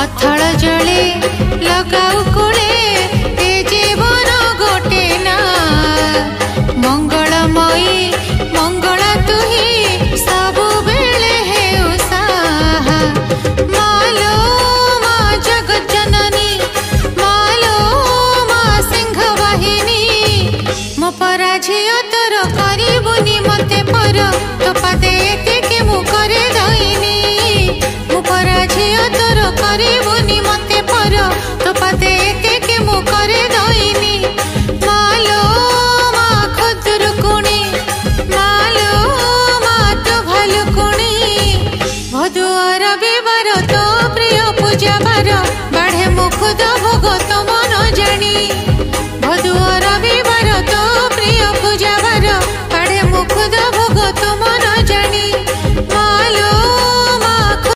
अथल जले लगाऊ कुले ए जीवन गोटे ना मंगलमयी मंगला तुही सबु बेले हे उसाहा मालो मा जगत जननी मालो मा सिंह वाहिनी मो पराझियो तोर करिबुनी मते पर तो पादे के मु करे दईनी मु पराझियो तोर करिबुनी मते पर तो पादे के मु करे दईनी मालो मा खुदरुकुणी मालो मा तो भालुकुणी भदुआर बेबार तो प्रिय पूजा बार बाढ़े मुखुद भोग तो मन जानी भदुआर